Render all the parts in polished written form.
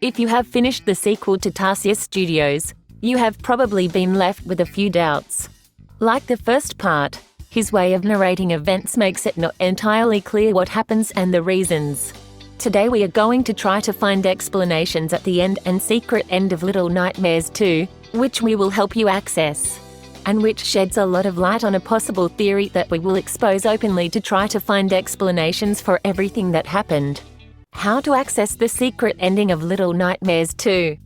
If you have finished the sequel to Tarsier Studios, you have probably been left with a few doubts. Like the first part, his way of narrating events makes it not entirely clear what happens and the reasons. Today we are going to try to find explanations at the end and secret end of Little Nightmares 2, which we will help you access, and which sheds a lot of light on a possible theory that we will expose openly to try to find explanations for everything that happened. How to access the secret ending of Little Nightmares 2.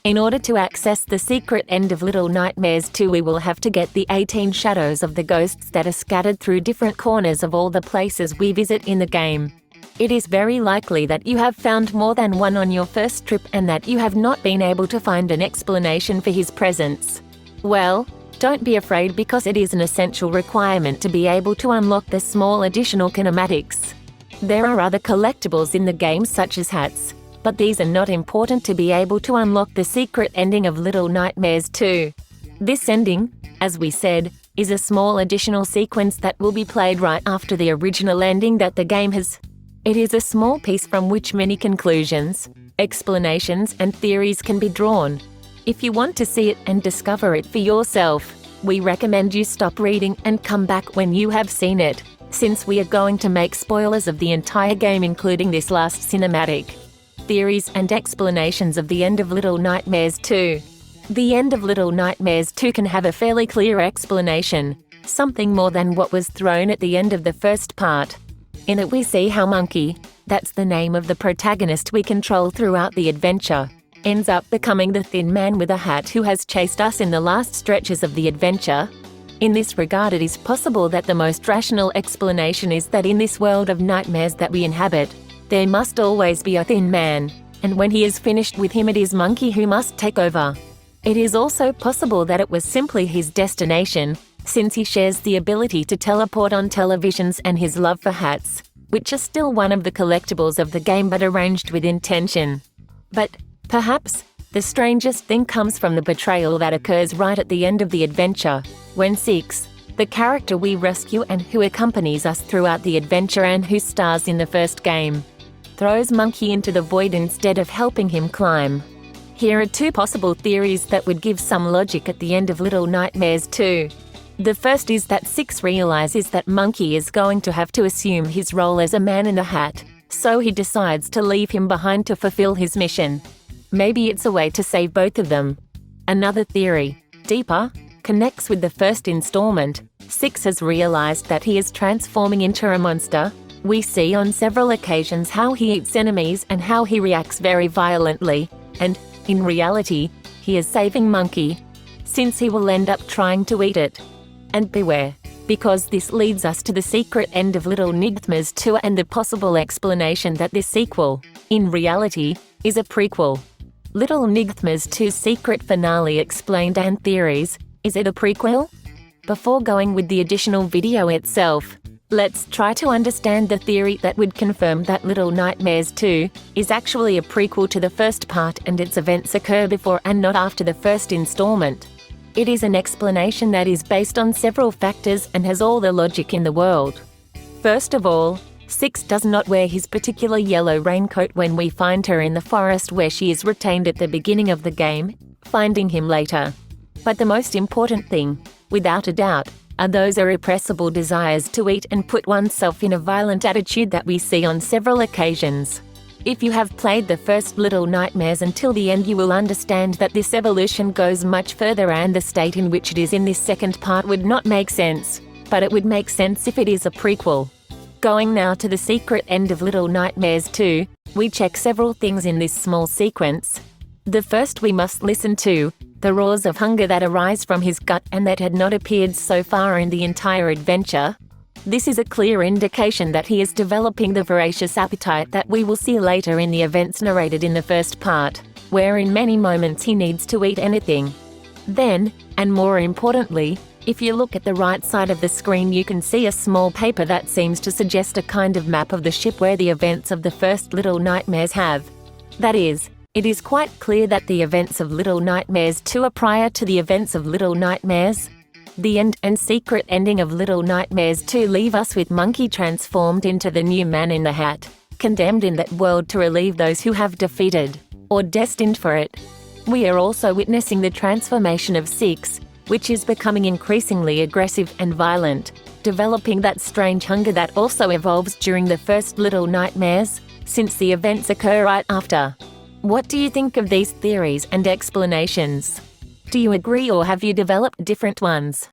In order to access the secret end of Little Nightmares 2, we will have to get the 18 shadows of the ghosts that are scattered through different corners of all the places we visit in the game. It is very likely that you have found more than one on your first trip and that you have not been able to find an explanation for his presence. Well, don't be afraid, because it is an essential requirement to be able to unlock the small additional kinematics. There are other collectibles in the game such as hats, but these are not important to be able to unlock the secret ending of Little Nightmares 2. This ending, as we said, is a small additional sequence that will be played right after the original ending that the game has. It is a small piece from which many conclusions, explanations, and theories can be drawn. If you want to see it and discover it for yourself, we recommend you stop reading and come back when you have seen it, since we are going to make spoilers of the entire game, including this last cinematic. Theories and explanations of the end of Little Nightmares 2. The end of Little Nightmares 2 can have a fairly clear explanation, something more than what was thrown at the end of the first part. In it we see how Monkey, that's the name of the protagonist we control throughout the adventure, ends up becoming the thin man with a hat who has chased us in the last stretches of the adventure. In this regard, it is possible that the most rational explanation is that in this world of nightmares that we inhabit, there must always be a thin man, and when he is finished with him, it is Monkey who must take over. It is also possible that it was simply his destination, since he shares the ability to teleport on televisions and his love for hats, which are still one of the collectibles of the game but arranged with intention. But, perhaps, the strangest thing comes from the betrayal that occurs right at the end of the adventure, when Six, the character we rescue and who accompanies us throughout the adventure and who stars in the first game, throws Monkey into the void instead of helping him climb. Here are two possible theories that would give some logic at the end of Little Nightmares 2. The first is that Six realizes that Monkey is going to have to assume his role as a man in a hat, so he decides to leave him behind to fulfill his mission. Maybe it's a way to save both of them. Another theory, deeper, connects with the first installment. Six has realized that he is transforming into a monster. We see on several occasions how he eats enemies and how he reacts very violently, and, in reality, he is saving Monkey, since he will end up trying to eat it. And beware, because this leads us to the secret end of Little Nightmares 2 and the possible explanation that this sequel, in reality, is a prequel. Little Nightmares 2's secret finale explained and theories. Is it a prequel? Before going with the additional video itself, let's try to understand the theory that would confirm that Little Nightmares 2 is actually a prequel to the first part and its events occur before and not after the first installment. It is an explanation that is based on several factors and has all the logic in the world. First of all, Six does not wear his particular yellow raincoat when we find her in the forest where she is retained at the beginning of the game, finding him later. But the most important thing, without a doubt, are those irrepressible desires to eat and put oneself in a violent attitude that we see on several occasions. If you have played the first Little Nightmares until the end, you will understand that this evolution goes much further, and the state in which it is in this second part would not make sense, but it would make sense if it is a prequel. Going now to the secret end of Little Nightmares 2, we check several things in this small sequence. The first, we must listen to the roars of hunger that arise from his gut and that had not appeared so far in the entire adventure. This is a clear indication that he is developing the voracious appetite that we will see later in the events narrated in the first part, where in many moments he needs to eat anything. Then, and more importantly, if you look at the right side of the screen, you can see a small paper that seems to suggest a kind of map of the ship where the events of the first Little Nightmares have. That is, it is quite clear that the events of Little Nightmares 2 are prior to the events of Little Nightmares. The end and secret ending of Little Nightmares 2 leave us with Monkey transformed into the new man in the hat, condemned in that world to relieve those who have defeated. or destined for it. We are also witnessing the transformation of Six, which is becoming increasingly aggressive and violent, developing that strange hunger that also evolves during the first little nightmares, since the events occur right after. What do you think of these theories and explanations? Do you agree or have you developed different ones?